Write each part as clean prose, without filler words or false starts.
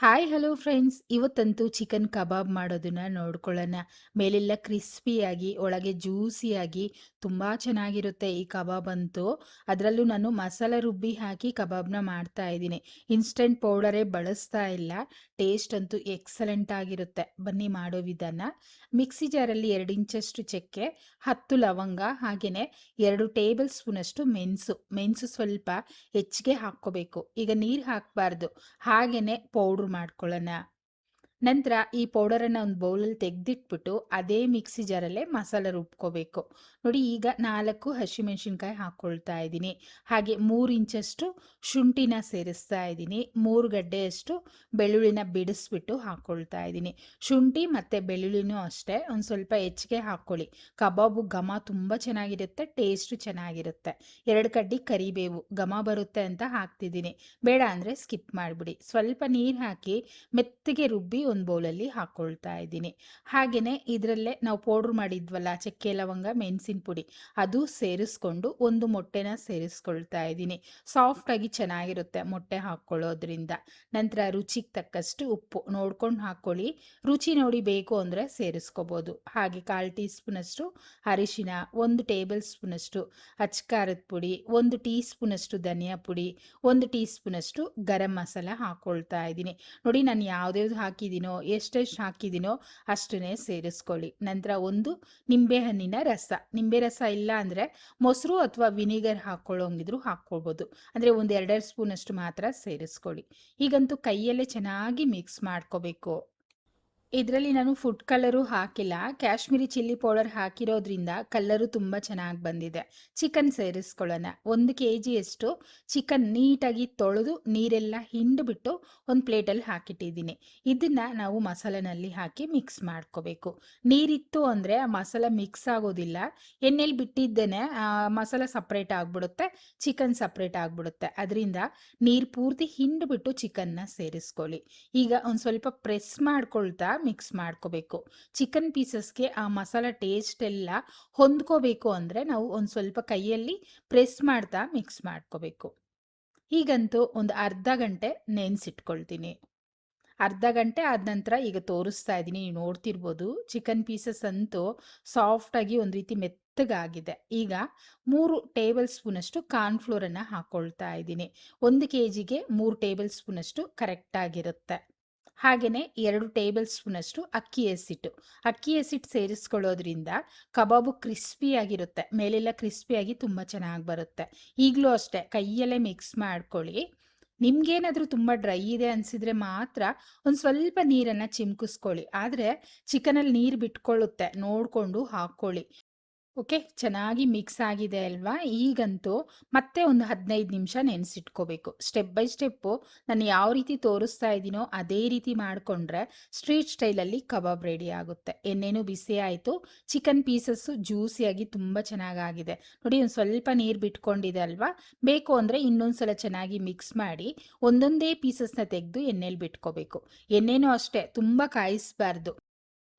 Hi hello friends, ಇವತ್ತಂತೂ chicken ಕಬಾಬ್ ಮಾಡೋದನ್ನ ನೋಡ್ಕೊಳ್ಳೋಣ. ಮೇಲೆಲ್ಲ ಕ್ರಿಸ್ಪಿಯಾಗಿ ಒಳಗೆ ಜ್ಯೂಸಿಯಾಗಿ ತುಂಬ ಚೆನ್ನಾಗಿರುತ್ತೆ ಈ ಕಬಾಬ್ ಅಂತೂ. ಅದರಲ್ಲೂ ನಾನು ಮಸಾಲ ರುಬ್ಬಿ ಹಾಕಿ ಕಬಾಬ್ನ ಮಾಡ್ತಾ ಇದ್ದೀನಿ. ಇನ್ಸ್ಟೆಂಟ್ ಪೌಡರೇ ಬಳಸ್ತಾ ಇಲ್ಲ. ಟೇಸ್ಟ್ ಅಂತೂ ಎಕ್ಸಲೆಂಟ್ ಆಗಿರುತ್ತೆ. ಬನ್ನಿ ಮಾಡೋ ವಿಧಾನ. ಮಿಕ್ಸಿ ಜಾರಲ್ಲಿ 2 ಇಂಚಷ್ಟು ಚಕ್ಕೆ, 10 ಲವಂಗ, ಹಾಗೆಯೇ 2 ಟೇಬಲ್ ಸ್ಪೂನಷ್ಟು ಮೆಣಸು ಸ್ವಲ್ಪ ಹೆಚ್ಚಿಗೆ ಹಾಕ್ಕೋಬೇಕು. ಈಗ ನೀರು ಹಾಕಬಾರ್ದು, ಹಾಗೆಯೇ ಪೌಡ್ರ್ ಮಾಡ್ಕೊಳ್ಳೋಣ. ನಂತರ ಈ ಪೌಡರನ್ನು ಒಂದು ಬೌಲಲ್ಲಿ ತೆಗೆದಿಟ್ಬಿಟ್ಟು ಅದೇ ಮಿಕ್ಸಿ ಜಾರಲ್ಲೇ ಮಸಾಲೆ ರುಬ್ಕೋಬೇಕು. ನೋಡಿ, ಈಗ 4 ಹಸಿಮೆಣಸಿನ್ಕಾಯಿ ಹಾಕ್ಕೊಳ್ತಾ ಇದ್ದೀನಿ. ಹಾಗೆ 3 ಇಂಚಷ್ಟು ಶುಂಠಿನ ಸೇರಿಸ್ತಾ ಇದ್ದೀನಿ. 3 ಗಡ್ಡೆಯಷ್ಟು ಬೆಳ್ಳುಳ್ಳಿನ ಬಿಡಿಸ್ಬಿಟ್ಟು ಹಾಕ್ಕೊಳ್ತಾ ಇದ್ದೀನಿ. ಶುಂಠಿ ಮತ್ತು ಬೆಳ್ಳುಳ್ಳಿನೂ ಅಷ್ಟೇ ಒಂದು ಸ್ವಲ್ಪ ಹೆಚ್ಚಿಗೆ ಹಾಕ್ಕೊಳ್ಳಿ. ಕಬಾಬು ಘಮ ತುಂಬ ಚೆನ್ನಾಗಿರುತ್ತೆ, ಟೇಸ್ಟು ಚೆನ್ನಾಗಿರುತ್ತೆ. 2 ಕಡ್ಡಿ ಕರಿಬೇವು ಘಮ ಬರುತ್ತೆ ಅಂತ ಹಾಕ್ತಿದ್ದೀನಿ. ಬೇಡ ಅಂದರೆ ಸ್ಕಿಪ್ ಮಾಡಿಬಿಡಿ. ಸ್ವಲ್ಪ ನೀರು ಹಾಕಿ ಮೆತ್ತಗೆ ರುಬ್ಬಿ ಒಂದು ಬೌಲಲ್ಲಿ ಹಾಕ್ಕೊಳ್ತಾ ಇದ್ದೀನಿ. ಹಾಗೆಯೇ ಇದರಲ್ಲೇ ನಾವು ಪೌಡ್ರ್ ಮಾಡಿದ್ವಲ್ಲ, ಚಕ್ಕೆ ಲವಂಗ ಮೆಣಸಿನ ಪುಡಿ, ಅದು ಸೇರಿಸ್ಕೊಂಡು ಒಂದು ಮೊಟ್ಟೆನ ಸೇರಿಸ್ಕೊಳ್ತಾ ಇದ್ದೀನಿ. ಸಾಫ್ಟಾಗಿ ಚೆನ್ನಾಗಿರುತ್ತೆ ಮೊಟ್ಟೆ ಹಾಕ್ಕೊಳ್ಳೋದ್ರಿಂದ. ನಂತರ ರುಚಿಗೆ ತಕ್ಕಷ್ಟು ಉಪ್ಪು ನೋಡ್ಕೊಂಡು ಹಾಕ್ಕೊಳ್ಳಿ. ರುಚಿ ನೋಡಿ ಬೇಕು ಅಂದರೆ ಸೇರಿಸ್ಕೋಬೋದು. ಹಾಗೆ 1/4 ಟೀ ಸ್ಪೂನಷ್ಟು ಅರಿಶಿನ, 1 ಟೇಬಲ್ ಸ್ಪೂನಷ್ಟು ಅಚ್ಕಾರದ ಪುಡಿ, 1 ಟೀ ಸ್ಪೂನಷ್ಟು ಧನಿಯಾ ಪುಡಿ, 1 ಟೀ ಸ್ಪೂನಷ್ಟು ಗರಂ ಮಸಾಲ ಹಾಕ್ಕೊಳ್ತಾ ಇದ್ದೀನಿ. ನೋಡಿ, ನಾನು ಯಾವುದ್ಯಾವ್ದು ಹಾಕಿದ್ದೀನೋ, ಎಷ್ಟೆಷ್ಟು ಹಾಕಿದ್ದೀನೋ ಅಷ್ಟನ್ನೇ ಸೇರಿಸ್ಕೊಳ್ಳಿ. ನಂತರ ಒಂದು ನಿಂಬೆಹಣ್ಣಿನ ರಸ, ನಿಂಬೆ ರಸ ಇಲ್ಲ ಅಂದರೆ ಮೊಸರು ಅಥವಾ ವಿನಿಗರ್ ಹಾಕ್ಕೊಳ್ಳೋಂಗಿದ್ರು ಹಾಕ್ಕೊಳ್ಬೋದು. ಅಂದರೆ ಒಂದು 2 ಸ್ಪೂನಷ್ಟು ಮಾತ್ರ ಸೇರಿಸ್ಕೊಳ್ಳಿ. ಈಗಂತೂ ಕೈಯಲ್ಲೇ ಚೆನ್ನಾಗಿ ಮಿಕ್ಸ್ ಮಾಡ್ಕೋಬೇಕು. ಇದರಲ್ಲಿ ನಾನು ಫುಡ್ ಕಲರು ಹಾಕಿಲ್ಲ, ಕಾಶ್ಮೀರಿ ಚಿಲ್ಲಿ ಪೌಡರ್ ಹಾಕಿರೋದ್ರಿಂದ ಕಲ್ಲರು ತುಂಬ ಚೆನ್ನಾಗಿ ಬಂದಿದೆ. ಚಿಕನ್ ಸೇರಿಸ್ಕೊಳ್ಳೋಣ. 1 kg ಚಿಕನ್ ನೀಟಾಗಿ ತೊಳೆದು ನೀರೆಲ್ಲ ಹಿಂಡಿಬಿಟ್ಟು ಒಂದು ಪ್ಲೇಟಲ್ಲಿ ಹಾಕಿಟ್ಟಿದ್ದೀನಿ. ಇದನ್ನು ನಾವು ಮಸಾಲೆನಲ್ಲಿ ಹಾಕಿ ಮಿಕ್ಸ್ ಮಾಡ್ಕೋಬೇಕು. ನೀರಿತ್ತು ಅಂದರೆ ಆ ಮಸಾಲ ಮಿಕ್ಸ್ ಆಗೋದಿಲ್ಲ. ಎಣ್ಣೆಲಿ ಬಿಟ್ಟಿದ್ದೇನೆ ಮಸಾಲ ಸಪ್ರೇಟ್ ಆಗಿಬಿಡುತ್ತೆ, ಚಿಕನ್ ಸಪ್ರೇಟ್ ಆಗಿಬಿಡುತ್ತೆ. ಅದರಿಂದ ನೀರು ಪೂರ್ತಿ ಹಿಂಡಿಬಿಟ್ಟು ಚಿಕನ್ನ ಸೇರಿಸ್ಕೊಳ್ಳಿ. ಈಗ ಒಂದು ಸ್ವಲ್ಪ ಪ್ರೆಸ್ ಮಾಡ್ಕೊಳ್ತಾ ಮಿಕ್ಸ್ ಮಾಡ್ಕೋಬೇಕು. ಚಿಕನ್ ಪೀಸಸ್ಗೆ ಆ ಮಸಾಲ ಟೇಸ್ಟ್ ಎಲ್ಲ ಹೊಂದ್ಕೋಬೇಕು ಅಂದರೆ ನಾವು ಒಂದು ಸ್ವಲ್ಪ ಕೈಯಲ್ಲಿ ಪ್ರೆಸ್ ಮಾಡ್ತಾ ಮಿಕ್ಸ್ ಮಾಡ್ಕೋಬೇಕು. ಈಗಂತೂ ಒಂದು ಅರ್ಧ ಗಂಟೆ ನೆನೆಸಿಟ್ಕೊಳ್ತೀನಿ. ಅರ್ಧ ಗಂಟೆ ಆದ ನಂತರ ಈಗ ತೋರಿಸ್ತಾ ಇದ್ದೀನಿ, ನೀವು ನೋಡ್ತಿರ್ಬೋದು ಚಿಕನ್ ಪೀಸಸ್ ಅಂತೂ ಸಾಫ್ಟಾಗಿ ಒಂದು ರೀತಿ ಮೆತ್ತಗಾಗಿದೆ. ಈಗ 3 ಟೇಬಲ್ ಸ್ಪೂನಷ್ಟು ಕಾರ್ನ್ಫ್ಲೋರನ್ನು ಹಾಕ್ಕೊಳ್ತಾ ಇದ್ದೀನಿ. 1 kg 3 ಟೇಬಲ್ ಸ್ಪೂನಷ್ಟು ಕರೆಕ್ಟಾಗಿರುತ್ತೆ. ಹಾಗೆಯೇ 2 ಟೇಬಲ್ ಸ್ಪೂನಷ್ಟು ಅಕ್ಕಿ ಹಸಿಟ್ಟು ಸೇರಿಸ್ಕೊಳ್ಳೋದ್ರಿಂದ ಕಬಾಬು ಕ್ರಿಸ್ಪಿಯಾಗಿರುತ್ತೆ, ಮೇಲೆಲ್ಲ ಕ್ರಿಸ್ಪಿಯಾಗಿ ತುಂಬ ಚೆನ್ನಾಗಿ ಬರುತ್ತೆ. ಈಗಲೂ ಅಷ್ಟೇ ಕೈಯಲ್ಲೇ ಮಿಕ್ಸ್ ಮಾಡ್ಕೊಳ್ಳಿ. ನಿಮ್ಗೇನಾದರೂ ತುಂಬ ಡ್ರೈ ಇದೆ ಅನಿಸಿದರೆ ಮಾತ್ರ ಒಂದು ಸ್ವಲ್ಪ ನೀರನ್ನು ಚಿಮ್ಕಿಸ್ಕೊಳ್ಳಿ. ಆದರೆ ಚಿಕನಲ್ಲಿ ನೀರು ಬಿಟ್ಕೊಳ್ಳುತ್ತೆ, ನೋಡಿಕೊಂಡು ಹಾಕ್ಕೊಳ್ಳಿ. ಓಕೆ, ಚೆನ್ನಾಗಿ ಮಿಕ್ಸ್ ಆಗಿದೆ ಅಲ್ವಾ? ಈಗಂತೂ ಮತ್ತೆ ಒಂದು 15 ನಿಮಿಷ ನೆನೆಸಿಟ್ಕೋಬೇಕು. ಸ್ಟೆಪ್ ಬೈ ಸ್ಟೆಪ್ಪು ನಾನು ಯಾವ ರೀತಿ ತೋರಿಸ್ತಾ ಇದ್ದೀನೋ ಅದೇ ರೀತಿ ಮಾಡಿಕೊಂಡ್ರೆ ಸ್ಟ್ರೀಟ್ ಸ್ಟೈಲಲ್ಲಿ ಕಬಾಬ್ ರೆಡಿ ಆಗುತ್ತೆ. ಎಣ್ಣೆನೂ ಬಿಸಿ ಆಯಿತು, ಚಿಕನ್ ಪೀಸಸ್ಸು ಜ್ಯೂಸಿಯಾಗಿ ತುಂಬ ಚೆನ್ನಾಗಾಗಿದೆ. ನೋಡಿ, ಒಂದು ಸ್ವಲ್ಪ ನೀರು ಬಿಟ್ಕೊಂಡಿದೆ ಅಲ್ವಾ? ಬೇಕು ಅಂದರೆ ಇನ್ನೊಂದು ಸಲ ಚೆನ್ನಾಗಿ ಮಿಕ್ಸ್ ಮಾಡಿ ಒಂದೊಂದೇ ಪೀಸಸ್ನ ತೆಗೆದು ಎಣ್ಣೆಲಿ ಬಿಟ್ಕೋಬೇಕು. ಎಣ್ಣೆನೂ ಅಷ್ಟೇ ತುಂಬ ಕಾಯಿಸಬಾರ್ದು.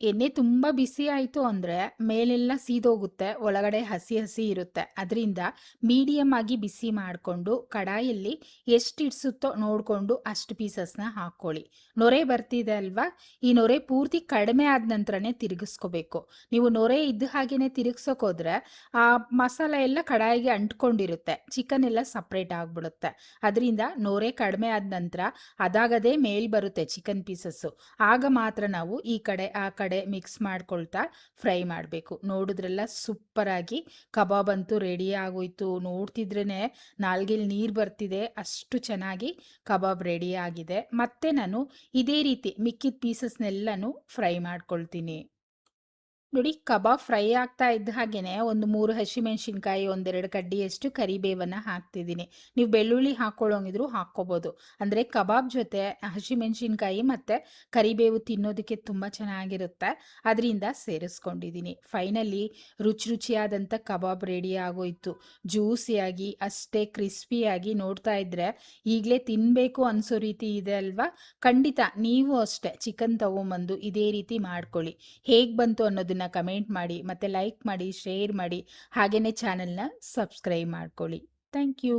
ಎಣ್ಣೆ ತುಂಬ ಬಿಸಿ ಆಯಿತು ಅಂದರೆ ಮೇಲೆಲ್ಲ ಸೀದೋಗುತ್ತೆ, ಒಳಗಡೆ ಹಸಿ ಹಸಿ ಇರುತ್ತೆ. ಅದರಿಂದ ಮೀಡಿಯಮ್ ಆಗಿ ಬಿಸಿ ಮಾಡಿಕೊಂಡು ಕಡಾಯಲ್ಲಿ ಎಷ್ಟು ಇಡಿಸುತ್ತೋ ನೋಡಿಕೊಂಡು ಅಷ್ಟು ಪೀಸಸ್ನ ಹಾಕ್ಕೊಳ್ಳಿ. ನೊರೆ ಬರ್ತಿದೆ ಅಲ್ವಾ? ಈ ನೊರೆ ಪೂರ್ತಿ ಕಡಿಮೆ ಆದ ನಂತರನೇ ತಿರುಗಿಸ್ಕೋಬೇಕು. ನೀವು ನೊರೆ ಇದ್ದ ಹಾಗೆಯೇ ತಿರುಗ್ಸೋಕೋದ್ರೆ ಆ ಮಸಾಲೆ ಎಲ್ಲ ಕಡಾಯಿಗೆ ಅಂಟ್ಕೊಂಡಿರುತ್ತೆ, ಚಿಕನ್ ಎಲ್ಲ ಸಪ್ರೇಟ್ ಆಗಿಬಿಡುತ್ತೆ. ಅದರಿಂದ ನೊರೆ ಕಡಿಮೆ ಆದ ನಂತರ ಅದಾಗದೇ ಮೇಲ್ ಬರುತ್ತೆ ಚಿಕನ್ ಪೀಸಸ್ಸು. ಆಗ ಮಾತ್ರ ನಾವು ಈ ಕಡೆ ಆ ಕಡೆ ಮಿಕ್ಸ್ ಮಾಡ್ಕೊಳ್ತಾ ಫ್ರೈ ಮಾಡಬೇಕು. ನೋಡಿದ್ರೆಲ್ಲ ಸೂಪರಾಗಿ ಕಬಾಬ್ ಅಂತೂ ರೆಡಿ ಆಗೋಯ್ತು. ನೋಡ್ತಿದ್ರೇ ನಾಲ್ಗೆಲಿ ನೀರು ಬರ್ತಿದೆ, ಅಷ್ಟು ಚೆನ್ನಾಗಿ ಕಬಾಬ್ ರೆಡಿ ಆಗಿದೆ. ಮತ್ತೆ ನಾನು ಇದೇ ರೀತಿ ಮಿಕ್ಕಿದ ಪೀಸಸ್ನೆಲ್ಲನೂ ಫ್ರೈ ಮಾಡ್ಕೊಳ್ತೀನಿ. ನೋಡಿ, ಕಬಾಬ್ ಫ್ರೈ ಆಗ್ತಾ ಇದ್ದ ಹಾಗೇನೆ ಒಂದು 3 ಹಸಿಮೆಣಸಿನ್ಕಾಯಿ, 1-2 ಕಡ್ಡಿಯಷ್ಟು ಕರಿಬೇವನ್ನು ಹಾಕ್ತಿದ್ದೀನಿ. ನೀವು ಬೆಳ್ಳುಳ್ಳಿ ಹಾಕ್ಕೊಳ್ಳೋಂಗಿದ್ರು ಹಾಕ್ಕೋಬೋದು. ಅಂದರೆ ಕಬಾಬ್ ಜೊತೆ ಹಸಿಮೆಣಸಿನ್ಕಾಯಿ ಮತ್ತು ಕರಿಬೇವು ತಿನ್ನೋದಕ್ಕೆ ತುಂಬ ಚೆನ್ನಾಗಿರುತ್ತೆ, ಅದರಿಂದ ಸೇರಿಸ್ಕೊಂಡಿದ್ದೀನಿ. ಫೈನಲಿ ರುಚಿಯಾದಂಥ ಕಬಾಬ್ ರೆಡಿ ಆಗೋಯ್ತು. ಜ್ಯೂಸಿಯಾಗಿ ಅಷ್ಟೇ ಕ್ರಿಸ್ಪಿಯಾಗಿ, ನೋಡ್ತಾ ಇದ್ದರೆ ಈಗಲೇ ತಿನ್ನಬೇಕು ಅನಿಸೋ ರೀತಿ ಇದೆ ಅಲ್ವಾ? ಖಂಡಿತ ನೀವು ಅಷ್ಟೇ ಚಿಕನ್ ತೊಗೊಂಬಂದು ಇದೇ ರೀತಿ ಮಾಡ್ಕೊಳ್ಳಿ. ಹೇಗೆ ಬಂತು ಅನ್ನೋದನ್ನು ಕಮೆಂಟ್ ಮಾಡಿ, ಮತ್ತು ಲೈಕ್ ಮಾಡಿ, ಶೇರ್ ಮಾಡಿ, ಹಾಗೆಯೇ ಚಾನಲ್ನ ಸಬ್ಸ್ಕ್ರೈಬ್ ಮಾಡ್ಕೊಳ್ಳಿ. Thank you.